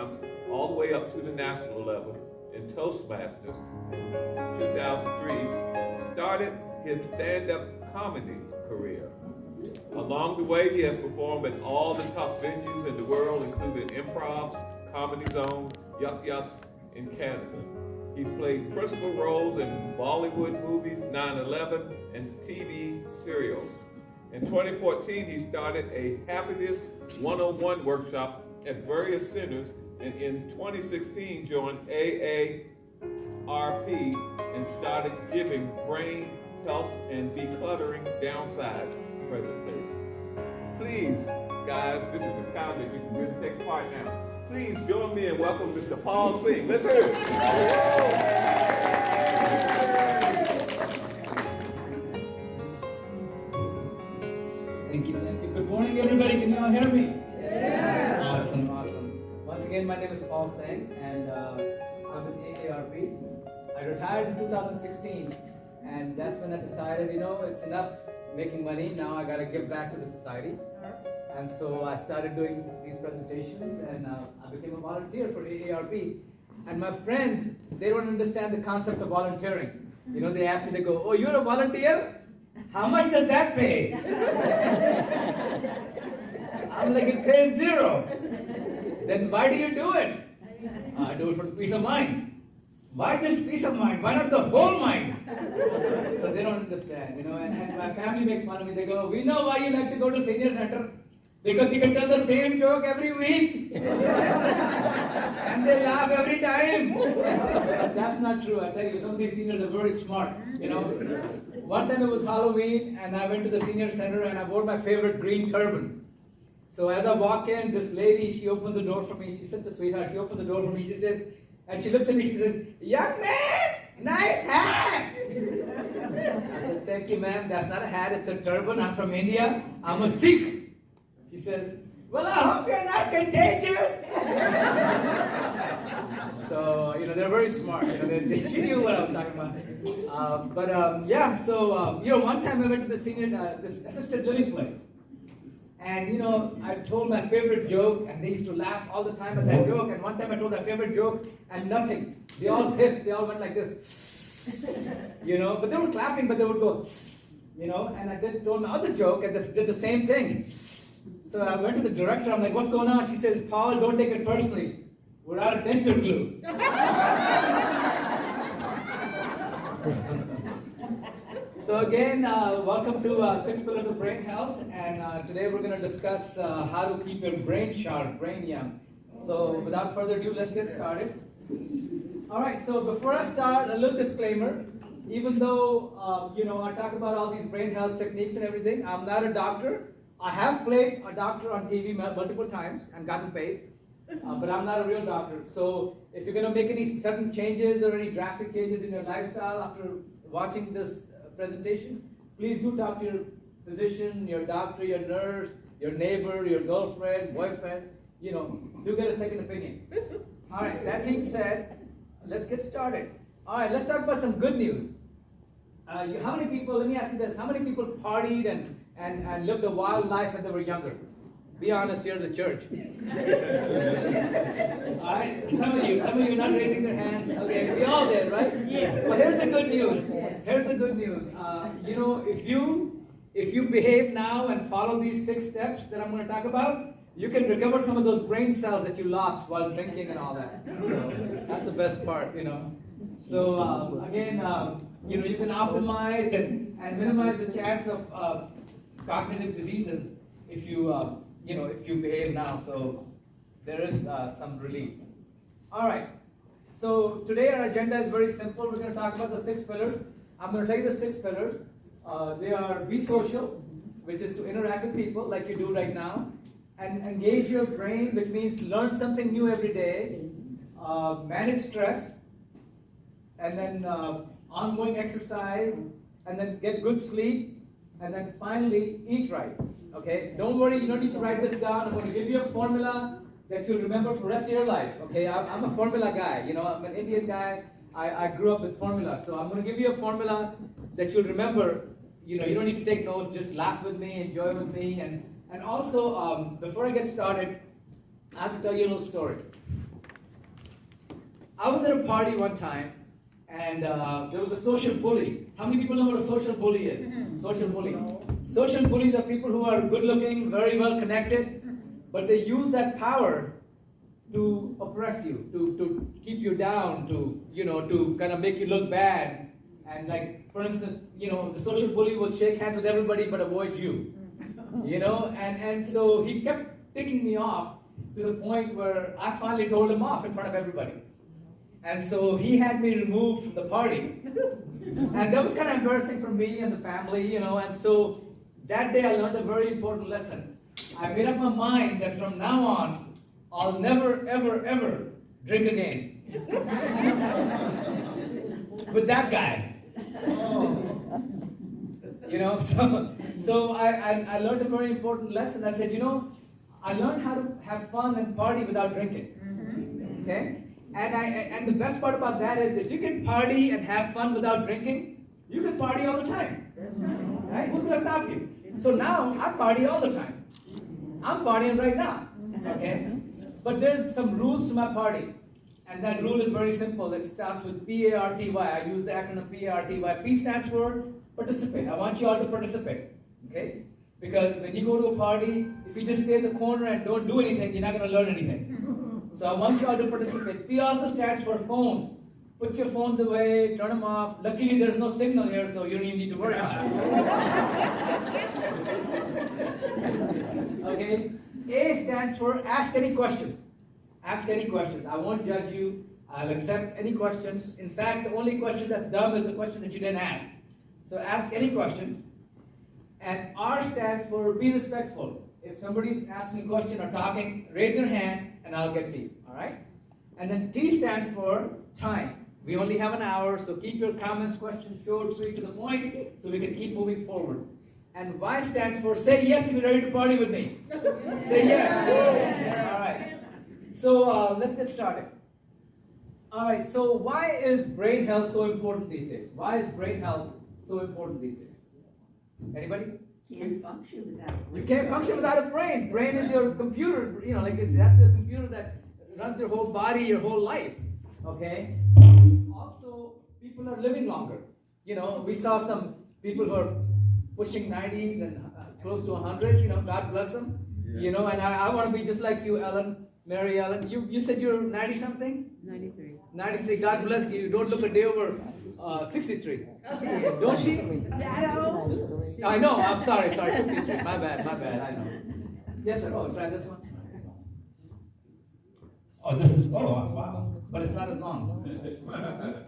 programs all the way up to the national level in Toastmasters. In 2003, started his stand-up comedy career. Along the way, he has performed at all the top venues in the world, including Improv's, Comedy Zone, Yuck Yucks in Canada. He's played principal roles in Bollywood movies, 9/11, and TV serials. In 2014, he started a Happiness 101 workshop at various centers, and in 2016 joined AARP and started giving brain health and decluttering downsize presentations. Please, guys, this is a time that you can really take part now. Please join me and welcome Mr. Paul Singh. Let's hear it. Thank you. Good morning, everybody. Can you all hear me? Yeah. Awesome. Once again, my name is Paul Singh, and I'm with AARP. I retired in 2016, and that's when I decided, it's enough making money. Now I got to give back to the society. And so I started doing these presentations, and I became a volunteer for AARP. And my friends, they don't understand the concept of volunteering. They ask me, they go, "Oh, you're a volunteer? How much does that pay?" I'm like, "It pays zero." "Then why do you do it?" "I do it for peace of mind." "Why just peace of mind? Why not the whole mind?" So they don't understand, and my family makes fun of me. They go, "We know why you like to go to senior center. Because you can tell the same joke every week." And they laugh every time. But that's not true. I tell you, some of these seniors are very smart. One time it was Halloween, and I went to the senior center, and I wore my favorite green turban. So as I walk in, this lady, she opens the door for me. She's such a sweetheart. She opens the door for me. She says, and she looks at me, she says, "Young man, nice hat." I said, "Thank you, ma'am. That's not a hat. It's a turban. I'm from India. I'm a Sikh." She says, "Well, I hope you're not contagious." So, they're very smart. She knew what I was talking about. One time I went to the this assisted living place. And, I told my favorite joke, and they used to laugh all the time at that joke. And one time I told my favorite joke, and nothing. They all hissed. They all went like this. But they were clapping, but they would go, and I told my other joke, and did the same thing. So I went to the director, I'm like, "What's going on?" She says, "Paul, don't take it personally. We're out of denture glue." So again, welcome to 6 Pillars of Brain Health, and today we're going to discuss how to keep your brain sharp, brain young. So without further ado, let's get started. Alright, so before I start, a little disclaimer. Even though, I talk about all these brain health techniques and everything, I'm not a doctor. I have played a doctor on TV multiple times and gotten paid, but I'm not a real doctor. So if you're going to make any sudden changes or any drastic changes in your lifestyle after watching this presentation, please do talk to your physician, your doctor, your nurse, your neighbor, your girlfriend, boyfriend. Do get a second opinion. All right, that being said, let's get started. All right, let's talk about some good news. How many people, let me ask you this, how many people partied and lived a wild life when they were younger? Be honest here at the church. All right, some of you not raising their hands. Okay, we all did, right? Yeah. Well, here's the good news. If you behave now and follow these 6 steps that I'm going to talk about, you can recover some of those brain cells that you lost while drinking and all that. So that's the best part, So you can optimize and minimize the chance of cognitive diseases if you behave now. So there is some relief. All right. So today our agenda is very simple. We're going to talk about the 6 pillars. I'm going to tell you the 6 pillars. They are: be social, which is to interact with people like you do right now, and engage your brain, which means learn something new every day, manage stress, and then ongoing exercise, and then get good sleep, and then finally eat right. Okay? Don't worry, you don't need to write this down. I'm going to give you a formula that you'll remember for the rest of your life. Okay? I'm a formula guy. I'm an Indian guy. I grew up with formula. So I'm going to give you a formula that you'll remember. You don't need to take notes. Just laugh with me, enjoy with me. And also, before I get started, I have to tell you a little story. I was at a party one time, and there was a social bully. How many people know what a social bully is? Social bully. Social bullies are people who are good looking, very well connected, but they use that power to oppress you, to keep you down, to kind of make you look bad. And like, for instance, the social bully will shake hands with everybody but avoid you. And so he kept ticking me off to the point where I finally told him off in front of everybody. And so he had me removed from the party. And that was kind of embarrassing for me and the family, and so that day I learned a very important lesson. I made up my mind that from now on, I'll never, ever, ever drink again. With that guy. So I learned a very important lesson. I said, I learned how to have fun and party without drinking. Okay? And the best part about that is if you can party and have fun without drinking, you can party all the time. Right? Who's going to stop you? So now I party all the time. I'm partying right now. Okay? But there's some rules to my party. And that rule is very simple. It starts with P-A-R-T-Y. I use the acronym P-A-R-T-Y. P stands for participate. I want you all to participate. Okay? Because when you go to a party, if you just stay in the corner and don't do anything, you're not going to learn anything. So I want you all to participate. P also stands for phones. Put your phones away, turn them off. Luckily, there's no signal here, so you don't even need to worry about it. Okay? A stands for ask any questions. Ask any questions. I won't judge you. I'll accept any questions. In fact, the only question that's dumb is the question that you didn't ask. So ask any questions. And R stands for be respectful. If somebody's asking a question or talking, raise your hand and I'll get to you. All right? And then T stands for time. We only have an hour, so keep your comments, questions short, sweet, to the point, so we can keep moving forward. And Y stands for say yes if you're ready to party with me. Say yes. All right. So let's get started. All right, so why is brain health so important these days? Why is brain health so important these days? Anybody? Can't function without it. You can't function without a brain. Brain is your computer, that's the computer that runs your whole body, your whole life. Okay? Also, people are living longer. We saw some people who are pushing 90s and close to 100, God bless them. And I want to be just like you, Ellen. Mary Ellen, you said you're 90-something? 93. 93, God bless you. You don't look a day over 63. Don't she? That old? I know, I'm sorry, 53. My bad, I know. Yes, sir. Oh, try this one. Wow. But it's not as long.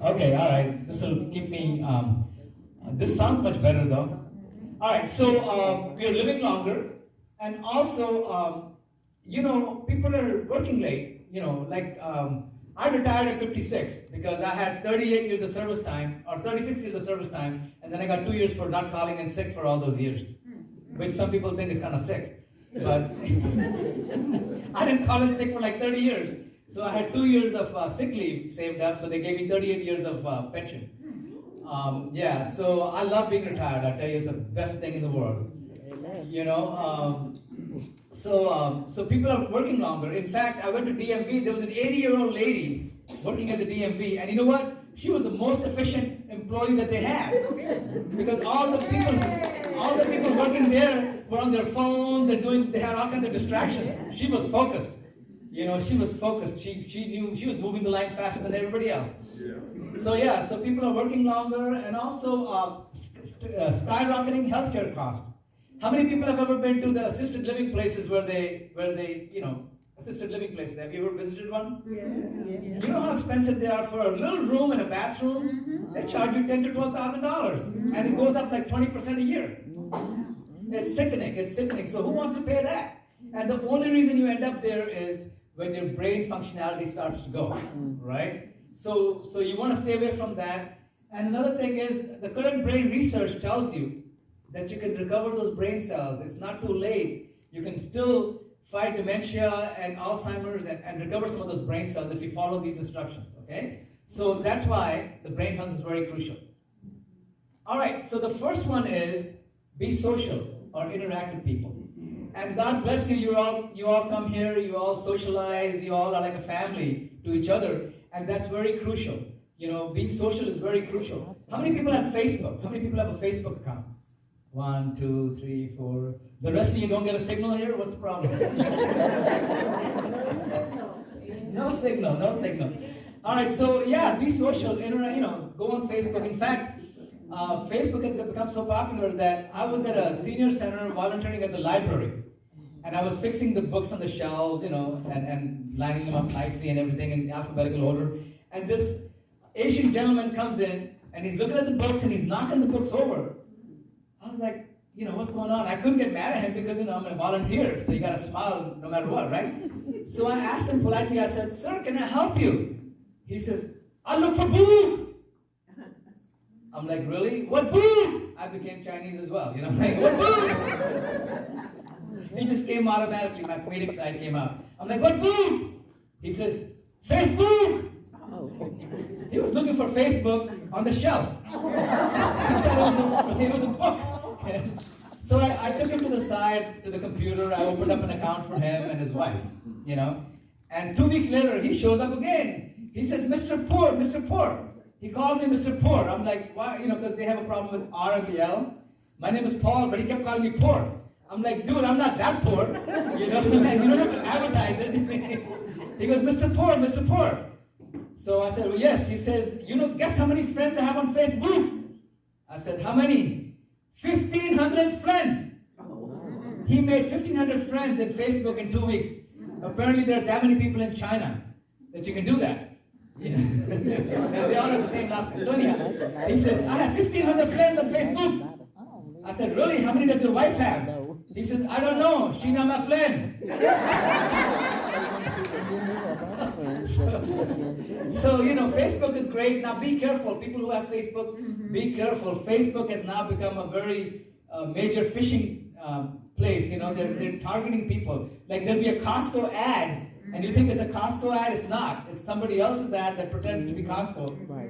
Okay, all right. This will keep me, this sounds much better though. All right, so we're living longer, and also, people are working late. I retired at 56 because I had 38 years of service time, or 36 years of service time, and then I got 2 years for not calling in sick for all those years, which some people think is kind of sick. But I didn't call in sick for like 30 years. So I had 2 years of sick leave saved up, so they gave me 38 years of pension. So I love being retired. I tell you, it's the best thing in the world. So people are working longer. In fact, I went to DMV. There was an 80-year-old lady working at the DMV, and you know what? She was the most efficient employee that they had, because all the people working there were on their phones and they had all kinds of distractions. She was focused. She was focused. She knew she was moving the line faster than everybody else. So people are working longer, and also skyrocketing healthcare costs. How many people have ever been to the assisted living places where they assisted living places? Have you ever visited one? Yeah. You know how expensive they are for a little room and a bathroom? They charge you $10,000 to $12,000, and it goes up like 20% a year. It's sickening. So who wants to pay that? And the only reason you end up there is when your brain functionality starts to go, right? So you want to stay away from that. And another thing is, the current brain research tells you that you can recover those brain cells. It's not too late. You can still fight dementia and Alzheimer's and recover some of those brain cells if you follow these instructions, okay? So that's why the brain health is very crucial. All right, so the first one is be social or interact with people. And God bless you. You all come here. You all socialize. You all are like a family to each other, and that's very crucial. You know, being social is very crucial. How many people have Facebook? How many people have a Facebook account? 1, 2, 3, 4. The rest of you don't get a signal here? What's the problem? No signal, no signal. All right, so yeah, be social, go on Facebook. In fact, Facebook has become so popular that I was at a senior center volunteering at the library. And I was fixing the books on the shelves, and lining them up nicely and everything in alphabetical order. And this Asian gentleman comes in, and he's looking at the books, and he's knocking the books over. I was like, what's going on? I couldn't get mad at him because, I'm a volunteer, so you got to smile no matter what, right? So I asked him politely, I said, "Sir, can I help you?" He says, "I look for boob." I'm like, "Really? What boob?" I became Chinese as well, like, "What boob?" He just came automatically, my comedic side came out. I'm like, "What boob?" He says, "Facebook." He was looking for Facebook on the shelf. He thought it was a book. So I took him to the side, to the computer. I opened up an account for him and his wife, And 2 weeks later, he shows up again. He says, "Mr. Poor, Mr. Poor." He called me Mr. Poor. I'm like, "Why?" Because they have a problem with R and the L. My name is Paul, but he kept calling me Poor. I'm like, "Dude, I'm not that poor." And you don't have to advertise it. He goes, "Mr. Poor, Mr. Poor." So I said, "Well, yes." He says, "Guess how many friends I have on Facebook?" I said, "How many?" 1,500 friends. He made 1,500 friends in Facebook in 2 weeks. Apparently there are that many people in China that you can do that. They all have the same last name. So anyhow, he says, "I have 1,500 friends on Facebook." I said, "Really? How many does your wife have?" He says, "I don't know. She's not my friend." So, Facebook is great. Now be careful. People who have Facebook, be careful. Facebook has now become a very major phishing place. They're targeting people. Like there'll be a Costco ad, and you think it's a Costco ad. It's not. It's somebody else's ad that pretends to be Costco.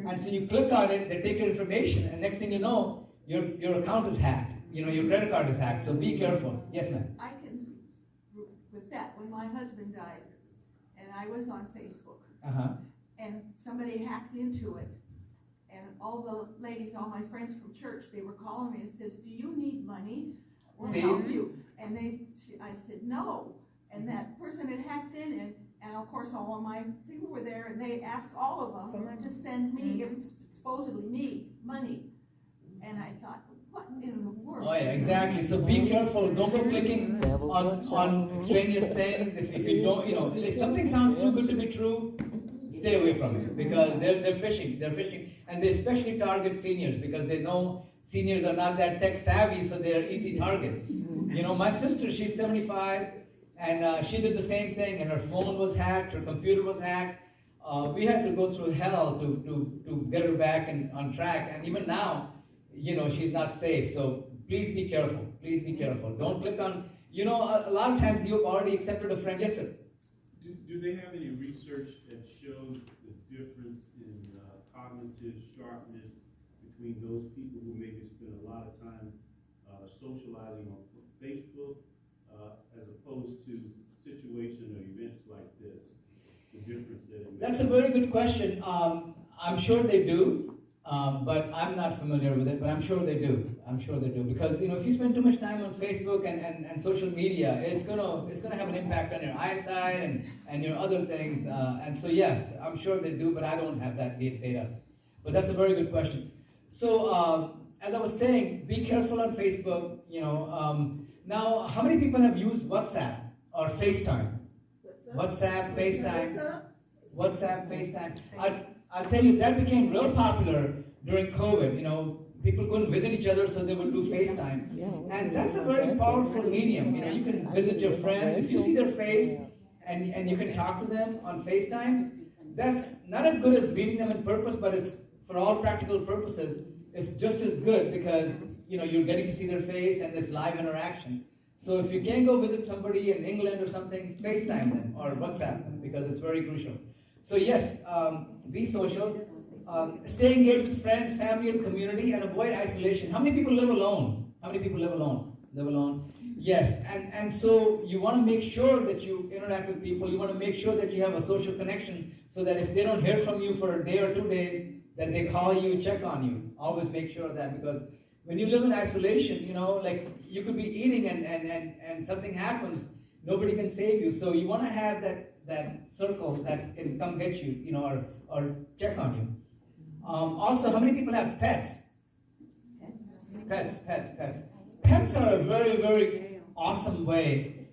And so you click on it, they take your information, and next thing you know, your account is hacked. Your credit card is hacked. So be careful. Yes, ma'am. I can, with that, when my husband died, and I was on Facebook, and somebody hacked into it, and all the ladies, all my friends from church, they were calling me and says, "Do you need money? We'll help you." And I said, "No." And that person had hacked in, and of course all of my people were there, and they asked all of them to send me, it was supposedly me, money. And I thought, what in the world? Oh yeah, exactly. So be careful. Don't go clicking on extraneous things. If you don't, if something sounds too good to be true, stay away from it, because they're phishing. They're phishing, and they especially target seniors because they know seniors are not that tech savvy, so they're easy targets. My sister, she's 75, and she did the same thing, and her phone was hacked, her computer was hacked. We had to go through hell to get her back on track, and even now, she's not safe. So please be careful. Please be careful. Don't click on, a lot of times you've already accepted a friend. Yes, sir. Do they have any research that shows the difference in cognitive sharpness between those people who maybe spend a lot of time socializing on Facebook as opposed to situations or events like this? The difference that it makes? That's a very good question. I'm sure they do, but I'm not familiar with it, but I'm sure they do. I'm sure they do, because if you spend too much time on Facebook and social media, it's gonna have an impact on your eyesight and your other things. And so yes, I'm sure they do, but I don't have that data. But that's a very good question. So as I was saying, be careful on Facebook. Now, how many people have used WhatsApp or FaceTime? WhatsApp, FaceTime. WhatsApp, FaceTime. I'll tell you, that became real popular during COVID. People couldn't visit each other, so they would do FaceTime. And that's a very powerful medium. You can visit your friends. If you see their face and you can talk to them on FaceTime, that's not as good as meeting them in purpose, but it's, for all practical purposes, it's just as good, because you're getting to see their face and there's live interaction. So if you can't go visit somebody in England or something, FaceTime them or WhatsApp them, because it's very crucial. So yes, be social, stay engaged with friends, family, and community, and avoid isolation. How many people live alone? How many people live alone? Yes, and so you want to make sure that you interact with people. You want to make sure that you have a social connection so that if they don't hear from you for a day or 2 days, then they call you, check on you. Always make sure of that, because when you live in isolation, like you could be eating and something happens, nobody can save you. So you want to have that circle that can come get you, or check on you. Also, how many people have pets? Pets. Pets are a very, very awesome way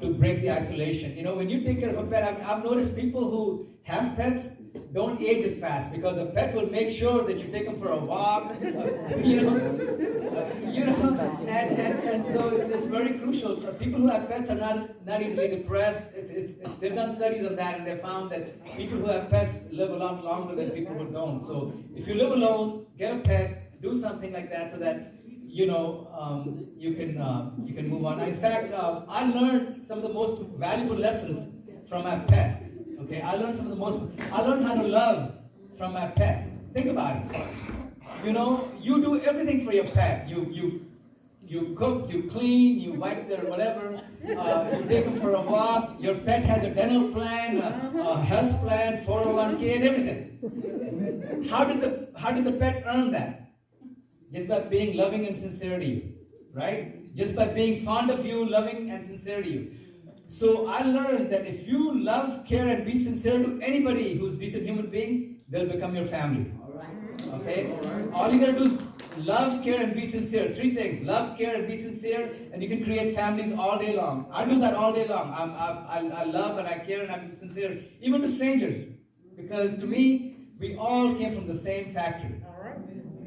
to break the isolation. When you take care of a pet, I've noticed people who have pets don't age as fast, because a pet will make sure that you take them for a walk, and so it's very crucial. People who have pets are not easily depressed. They've done studies on that, and they found that people who have pets live a lot longer than people who don't. So if you live alone, get a pet, do something like that, so that you can move on. In fact, I learned some of the most valuable lessons from my pet. Okay, I learned how to love from my pet. Think about it. You do everything for your pet. You cook, you clean, you wipe their whatever, you take them for a walk. Your pet has a dental plan, a health plan, 401k, and everything. How did the pet earn that? Just by being loving and sincere to you, right? Just by being fond of you, loving and sincere to you. So I learned that if you love, care, and be sincere to anybody who's a decent human being, they'll become your family. Okay? All you gotta do is love, care, and be sincere. 3 things: love, care, and be sincere, and you can create families all day long. I do that all day long. I love and I care and I'm sincere, even to strangers, because to me, we all came from the same factory.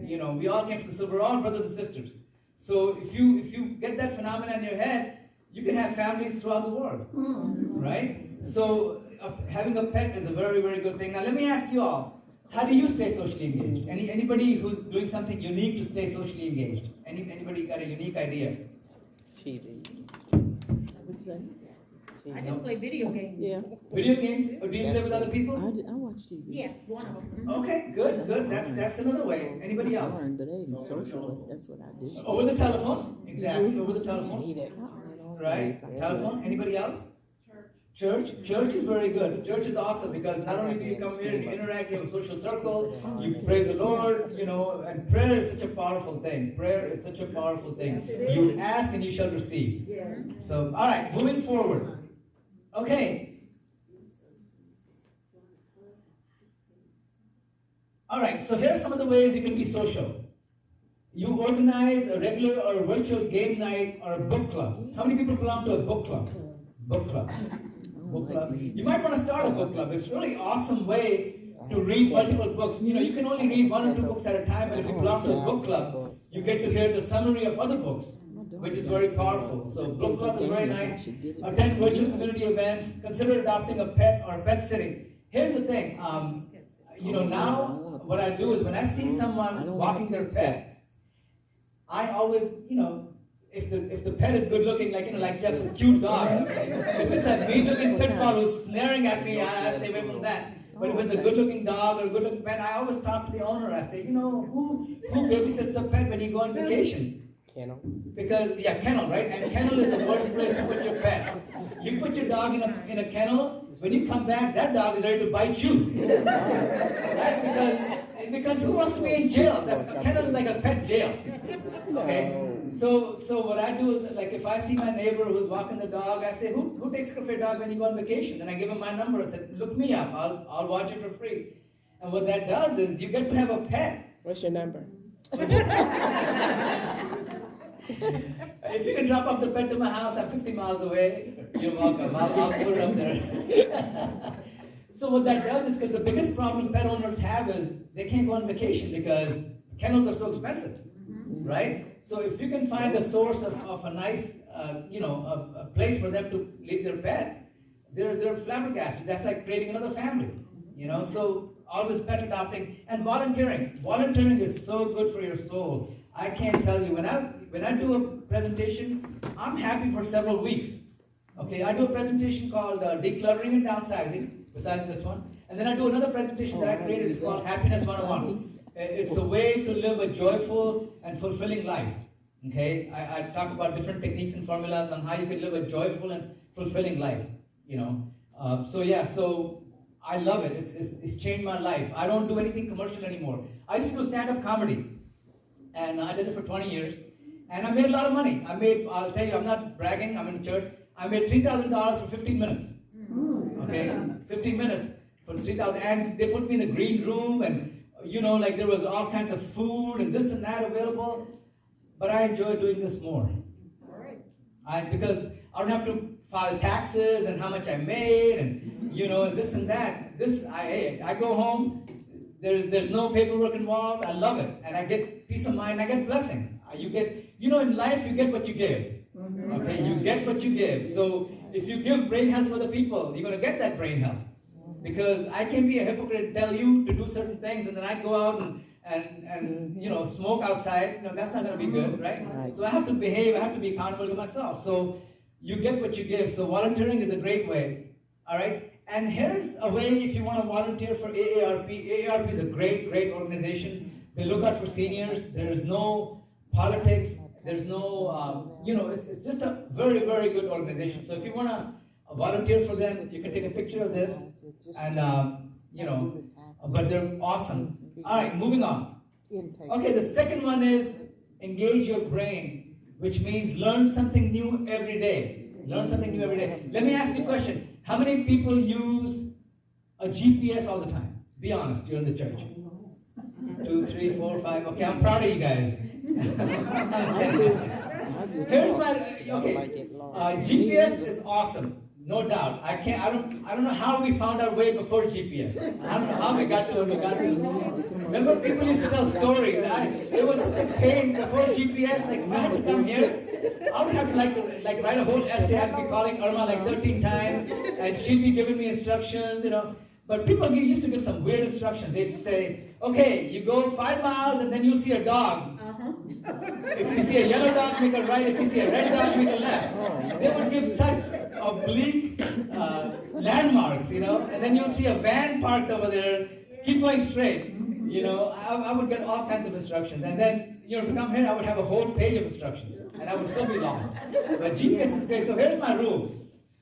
We all came from the silver. We're all brothers and sisters. So if you get that phenomenon in your head, you can have families throughout the world, right? So having a pet is a very, very good thing. Now let me ask you all, how do you stay socially engaged? Anybody who's doing something unique to stay socially engaged? Anybody got a unique idea? TV. I just play video games. Yeah. Video games? Or do you live with other people? I watch TV. Yeah, one of them. Okay, good. That's another way. Anybody else? I learned, but ain't social. That's what I do. Over the telephone? Exactly, over the telephone. Hate it. Right? Telephone? Anybody else? Church is very good. Church is awesome, because not only do you come here and interact, you have a social circle, you praise the Lord, and prayer is such a powerful thing. Prayer is such a powerful thing. You ask and you shall receive. So, all right, moving forward. Okay. All right, so here's some of the ways you can be social. You organize a regular or a virtual game night or a book club. How many people belong to a book club? Book club. Book club. You might want to start a book club. It's a really awesome way to read multiple books. You can only read 1 or 2 books at a time, but if you belong to a book club, you get to hear the summary of other books, which is very powerful. So book club is very nice. Attend virtual community events. Consider adopting a pet or pet sitting. Here's the thing. Now what I do is when I see someone walking their pet, I always, if the pet is good looking, like just a cute dog. If it's a mean looking pit bull who's snaring at me, I stay away from that. But if it's a good looking dog or a good looking pet, I always talk to the owner. I say, who babysits the pet when you go on vacation? Kennel. Because, kennel, right? And kennel is the worst place to put your pet. You put your dog in a kennel, when you come back, that dog is ready to bite you. Right? Because who wants to be in jail? A kennel is like a pet jail. Okay? So what I do is, like, if I see my neighbor who's walking the dog, I say, who takes care of your dog when you go on vacation? Then I give him my number. I said, look me up. I'll watch it for free. And what that does is you get to have a pet. What's your number? If you can drop off the pet to my house, I'm 50 miles away, you're welcome. I'll put it up there. So what that does is, because the biggest problem pet owners have is they can't go on vacation because kennels are so expensive, right? So if you can find a source of a nice, a place for them to leave their pet, they're flabbergasted. That's like creating another family, So always pet adopting and volunteering. Volunteering is so good for your soul. I can't tell you, when I do a presentation, I'm happy for several weeks. Okay, I do a presentation called Decluttering and Downsizing, besides this one. And then I do another presentation that I created. It's called Happiness 101. It's a way to live a joyful and fulfilling life. Okay, I talk about different techniques and formulas on how you can live a joyful and fulfilling life. So I love it. It's changed my life. I don't do anything commercial anymore. I used to do stand-up comedy, and I did it for 20 years, and I made a lot of money. I'll tell you, I'm not bragging. I'm in the church. I made $3,000 for 15 minutes. Okay, 15 minutes for 3,000, and they put me in the green room, and like there was all kinds of food and this and that available. But I enjoy doing this more. Because I don't have to file taxes and how much I made and this and that. I go home. There's no paperwork involved. I love it, and I get peace of mind. I get blessings. You get in life you get what you give. Okay, you get what you give. So if you give brain health to other people, you're going to get that brain health. Because I can be a hypocrite and tell you to do certain things, and then I go out and smoke outside. That's not going to be good, right? So I have to behave. I have to be accountable to myself. So you get what you give. So volunteering is a great way. All right. And here's a way if you want to volunteer for AARP. AARP is a great organization. They look out for seniors. There is no politics. There's no, it's just a very, very good organization. So if you want to volunteer for them, you can take a picture of this, and but they're awesome. All right, moving on. Okay, the second one is engage your brain, which means learn something new every day. Learn something new every day. Let me ask you a question. How many people use a GPS all the time? Be honest, you're in the church. 2, 3, 4, 5. Okay, I'm proud of you guys. Here's my GPS is awesome. No doubt. I don't know how we found our way before GPS. I don't know how we got to where we got to. Remember, people used to tell stories. It was such a pain before GPS. Like, if I had to come here, I would have to like write a whole essay. I'd be calling Irma like 13 times, and she'd be giving me instructions, But people used to give some weird instructions. They used to say, okay, you go 5 miles and then you'll see a dog. If you see a yellow dog, make a right. If you see a red dog, make a left. They would give such oblique landmarks, and then you'll see a van parked over there. Keep going straight. I would get all kinds of instructions. And then, to come here, I would have a whole page of instructions. And I would still be lost. But GPS is great. So here's my rule.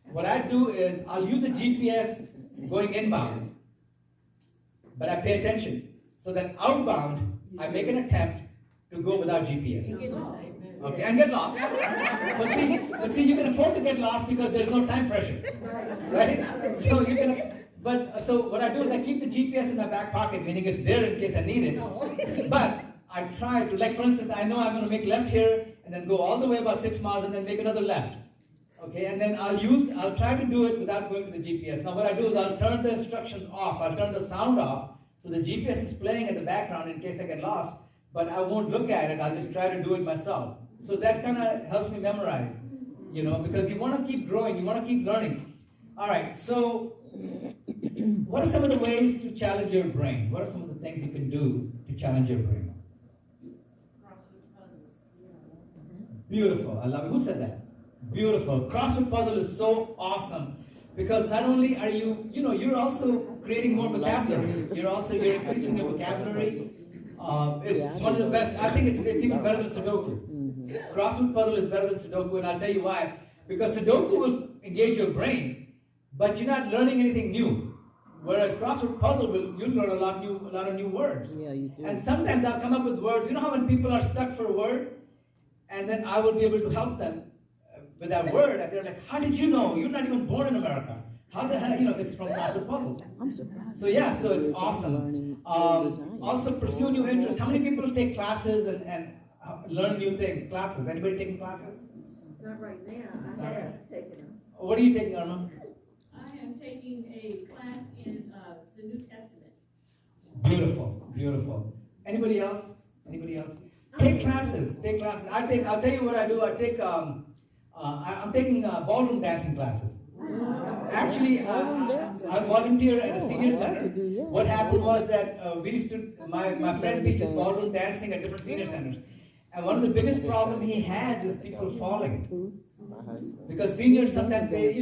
What I do is I'll use a GPS going inbound. But I pay attention. So that outbound, I make an attempt to go without GPS. Okay, and get lost. But see, you can afford to get lost because there's no time pressure, right? So you can. So what I do is I keep the GPS in my back pocket, meaning it's there in case I need it. But I try to, like for instance, I know I'm going to make left here and then go all the way about 6 miles and then make another left. Okay, and then I'll try to do it without going to the GPS. Now what I do is I'll turn the instructions off. I'll turn the sound off, so the GPS is playing in the background in case I get lost. But I won't look at it. I'll just try to do it myself. So that kind of helps me memorize, because you want to keep growing. You want to keep learning. All right, so what are some of the ways to challenge your brain? What are some of the things you can do to challenge your brain? Crossword puzzles. Beautiful. I love it. Who said that? Beautiful. Crossword puzzle is so awesome. Because not only are you're also creating more vocabulary. You're increasing your vocabulary. It's one of the best. I think it's even better than Sudoku. Crossword puzzle is better than Sudoku, and I'll tell you why. Because Sudoku will engage your brain, but you're not learning anything new. Whereas crossword puzzle you'll learn a lot of new words. Yeah, you do. And sometimes I'll come up with words. You know how when people are stuck for a word, and then I will be able to help them with that word, and they're like, "How did you know? You're not even born in America. How the hell, it's from crossword puzzle." I'm surprised. So it's awesome. Also pursue new interests. How many people take classes and learn new things? Classes. Anybody taking classes? Not right now, I have taken them. What are you taking, Irma? I am taking a class in the New Testament. Beautiful, beautiful. Anybody else? Take classes. I'll tell you what I do. I'm taking ballroom dancing classes. Actually, I volunteer at a senior center. What happened was that my friend teaches ballroom dancing at different senior centers. And one of the biggest problems he has is people falling. Because seniors sometimes they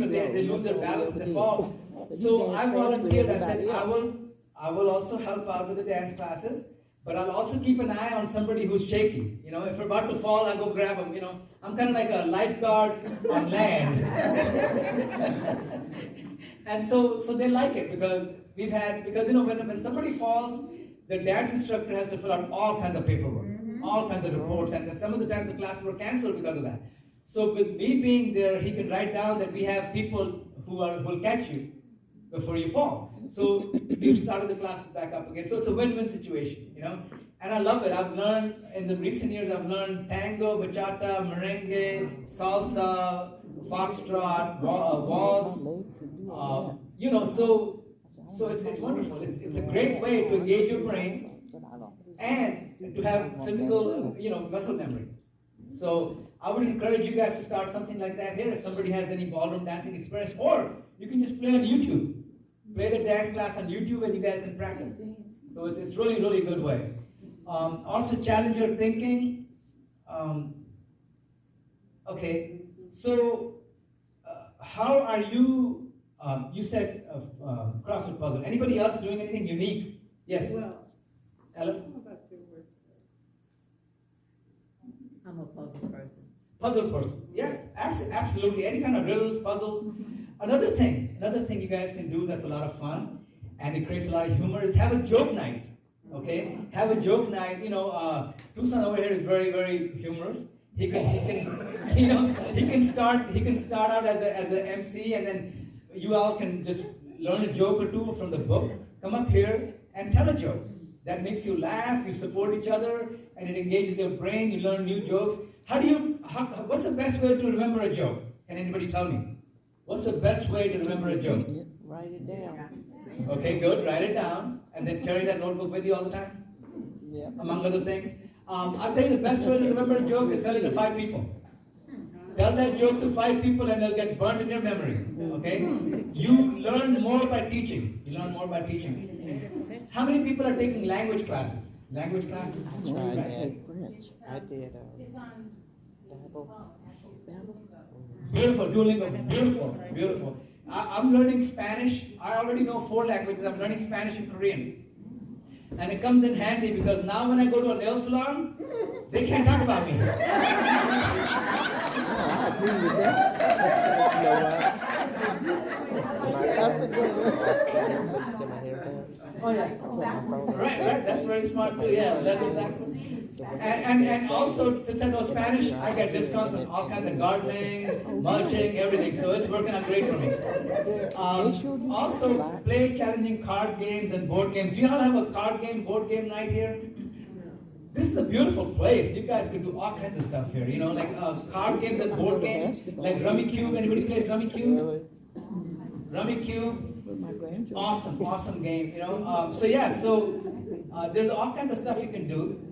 lose their balance and they fall. So I volunteered. I said I will also help out with the dance classes, but I'll also keep an eye on somebody who's shaky. You know, if we're about to fall, I'll go grab them. You know, I'm kind of like a lifeguard on land. And so they like it because you know, when somebody falls, the dance instructor has to fill out all kinds of paperwork, all kinds of reports, and some of the times the classes were canceled because of that. So with me being there, he can write down that we have people who will catch you before you fall. So we've started the classes back up again. So it's a win-win situation, you know. And I love it. I've learned, in the recent years, I've learned tango, bachata, merengue, salsa, foxtrot, waltz. You know, so it's wonderful. It's a great way to engage your brain and to have physical, you know, muscle memory. So I would encourage you guys to start something like that here if somebody has any ballroom dancing experience, or you can just play on YouTube. Play the dance class on YouTube and you guys can practice. So it's really, really good way. Also challenge your thinking. Okay, so how are you, you said crossword puzzle. Anybody else doing anything unique? Yes? Well, Ella? how about your word? I'm a puzzle person. Puzzle person. Yes, absolutely. Any kind of riddles, puzzles. Another thing you guys can do that's a lot of fun and it creates a lot of humor is have a joke night. Okay? Have a joke night. You know, Tucson over here is very, very humorous. He can start out as a MC, and then you all can just learn a joke or two from the book. Come up here and tell a joke. That makes you laugh, you support each other, and it engages your brain, you learn new jokes. What's the best way to remember a joke? Can anybody tell me? What's the best way to remember a joke? Write it down. Okay, good. Write it down, and then carry that notebook with you all the time. Yeah. Among other things. I'll tell you the best way to remember a joke is tell it to 5 people. Tell that joke to 5 people and they'll get burned in your memory. Okay? You learn more by teaching. How many people are taking language classes? Language classes? I tried to take French. I did It's on, Bible. Beautiful, Duolingo. Beautiful. I'm learning Spanish. I already know 4 languages. I'm learning Spanish and Korean. And it comes in handy because now when I go to a nail salon, they can't talk about me. I agree with that. That's a good one. Oh yeah. Right. That's very smart too. Yeah, that's exactly. And also, since I know Spanish, I get discounts on all kinds of gardening, mulching, everything. So it's working out great for me. Also, play challenging card games and board games. Do you all have a card game, board game night here? This is a beautiful place. You guys can do all kinds of stuff here. You know, like card games and board games, like Rummy Cube. Anybody plays Rummy Cube? Rummy Cube. Awesome game. You know. So there's all kinds of stuff you can do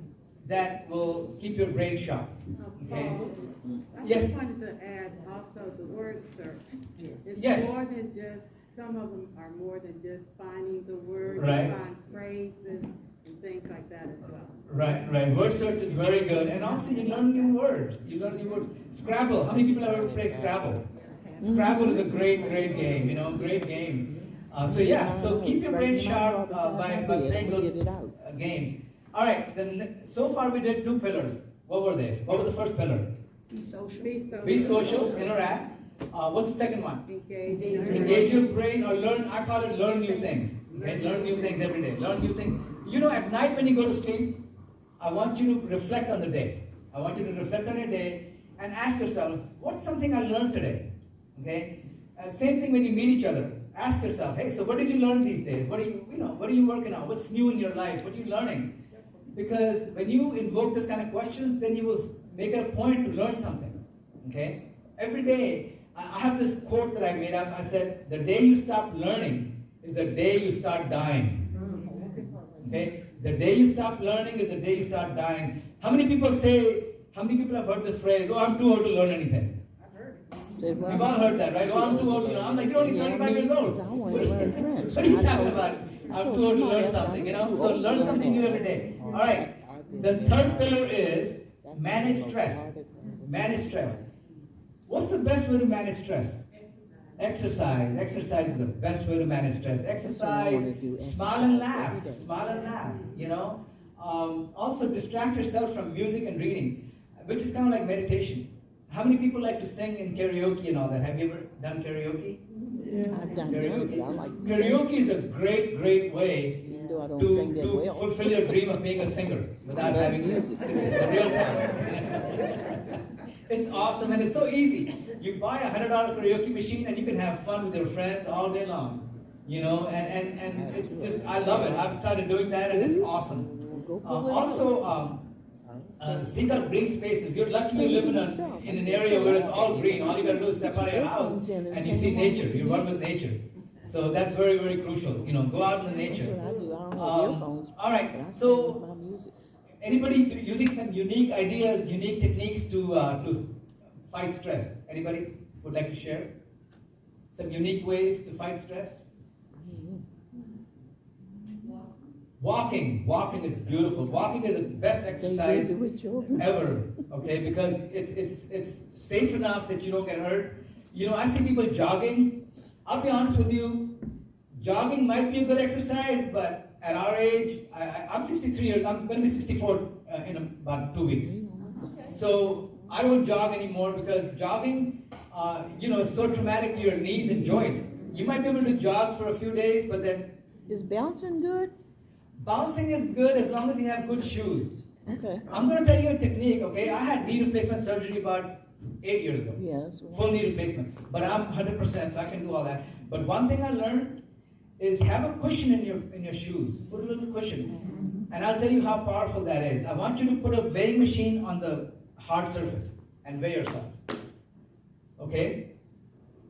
that will keep your brain sharp. Okay. I Yes. just wanted to add also the word search. It's Yes. more than just, some of them are more than just finding the word, Right. you find phrases and things like that as well. Right. Word search is very good. And also you learn new words. Scrabble. How many people have ever played Scrabble? Scrabble is a great game, you know, great game. So keep your brain sharp by playing those games. All right, then so far we did 2 pillars. What were they? What was the first pillar? Be social. Be social, interact. What's the second one? Engage your brain or learn. I call it learn new things. Okay, learn new things every day. Learn new things. You know, at night when you go to sleep, I want you to reflect on the day. I want you to reflect on your day and ask yourself, what's something I learned today? Okay. Same thing when you meet each other. Ask yourself, hey, so what did you learn these days? What are you working on? What's new in your life? What are you learning? Because when you invoke this kind of questions, then you will make it a point to learn something. Okay? Every day, I have this quote that I made up. I said, the day you stop learning is the day you start dying. Okay? The day you stop learning is the day you start dying. How many people have heard this phrase, oh, I'm too old to learn anything? We've all heard that, right? Oh, I'm too old to learn. I'm like, you're only 35 years old. What are you talking about? I'm too old to learn something, you know? So learn something new every day. All right. The third pillar is manage stress. Manage stress. What's the best way to manage stress? Exercise. Exercise is the best way to manage stress. Exercise, smile and laugh. Smile and laugh, you know? Also distract yourself from music and reading, which is kind of like meditation. How many people like to sing in karaoke and all that? Have you ever done karaoke? I've done it, but I like to sing. Karaoke is a great, great way Even though I don't to sing that well. fulfill your dream of being a singer without I love having music. the real talent. It's awesome and it's so easy. You buy a $100 karaoke machine and you can have fun with your friends all day long. You know, and it's just, I love it. I've started doing that and it's awesome. Seek out green spaces. You're lucky you live in an area where it's all green. All you gotta do is step out of your house and you see nature. You run with nature. So that's very, very crucial. You know, go out in the nature. That's what I do. I don't have earphones. All right, but I so sing my music. anybody using some unique ideas, unique techniques to fight stress? Anybody would like to share? Some unique ways to fight stress? Walking is beautiful. Walking is the best Stay exercise busy with children. ever, okay? Because it's safe enough that you don't get hurt. You know, I see people jogging. I'll be honest with you, jogging might be a good exercise, but at our age, I'm 63 years, I'm going to be 64 in about 2 weeks. So I don't jog anymore because jogging, you know, is so traumatic to your knees and joints. You might be able to jog for a few days, but then Is bouncing good? bouncing is good as long as you have good shoes. Okay. I'm going to tell you a technique, okay? I had knee replacement surgery about 8 years ago. Yeah, that's right. Full knee replacement. But I'm 100%, so I can do all that. But one thing I learned is have a cushion in your shoes. Put a little cushion. And I'll tell you how powerful that is. I want you to put a weighing machine on the hard surface and weigh yourself. Okay?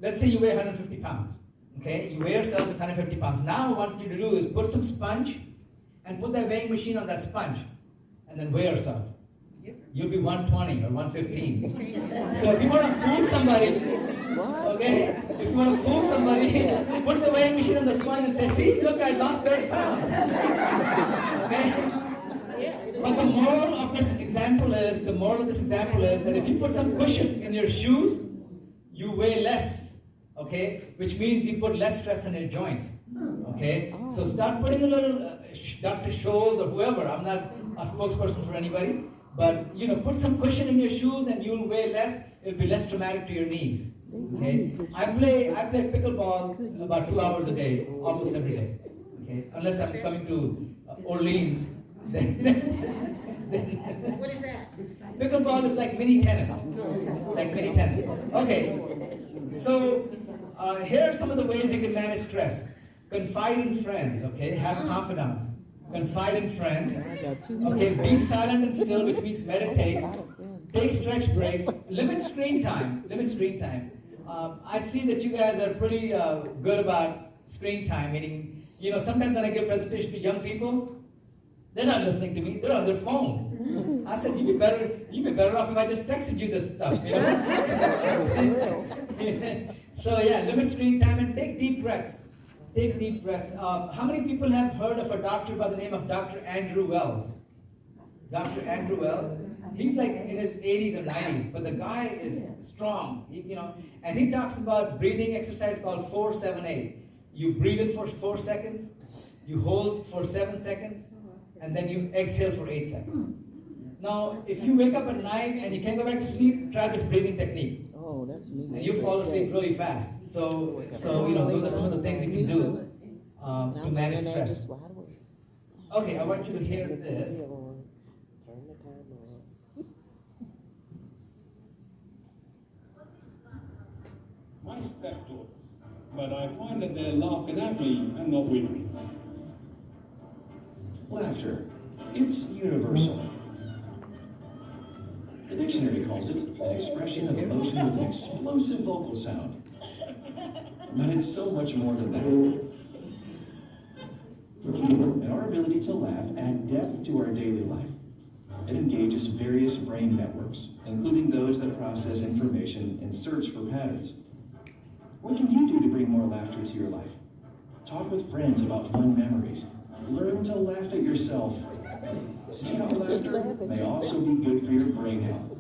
Let's say you weigh 150 pounds. Okay? You weigh yourself as 150 pounds. Now what you to do is put some sponge and put that weighing machine on that sponge and then weigh yourself. You'll be 120 or 115. So if you want to fool somebody, okay, if you want to fool somebody, put the weighing machine on the sponge and say, see, look, I lost 30 pounds. Okay? But the moral of this example is that if you put some cushion in your shoes, you weigh less, okay? Which means you put less stress on your joints, okay? So start putting a little, Dr. Scholes or whoever, I'm not a spokesperson for anybody, but you know, put some cushion in your shoes and you'll weigh less. It'll be less traumatic to your knees. Okay? I play pickleball about 2 hours a day, almost every day. Okay? Unless I'm coming to Orleans. What is that? Pickleball is like mini tennis. Like mini tennis. Okay. So here are some of the ways you can manage stress. Confide in friends, okay? Have confidence. Confide in friends. Okay, be silent and still, which means meditate. Take stretch breaks. Limit screen time. Limit screen time. I see that you guys are pretty good about screen time, meaning, you know, sometimes when I give presentation to young people, they're not listening to me, they're on their phone. I said, you'd be better off if I just texted you this stuff, you know? So yeah, limit screen time and take deep breaths. Take deep breaths. How many people have heard of a doctor by the name of Dr. Andrew Wells? Dr. Andrew Wells? He's like in his 80s or 90s, but the guy is strong, you know, and he talks about breathing exercise called 4-7-8. You breathe in for 4 seconds, you hold for 7 seconds, and then you exhale for 8 seconds. Now, if you wake up at night and you can't go back to sleep, try this breathing technique. Oh, that's me. And you fall asleep really fast. So you know, those are some of the things you can do to manage stress. Okay, I want you to hear this. My stepdaughters, but I find that they're laughing at me and not with me. Laughter. It's universal. The dictionary calls it an expression of emotion with an explosive vocal sound. But it's so much more than that. And our ability to laugh adds depth to our daily life. It engages various brain networks, including those that process information and search for patterns. What can you do to bring more laughter to your life? Talk with friends about fun memories. Learn to laugh at yourself. See how laughter may also be good for your brain health.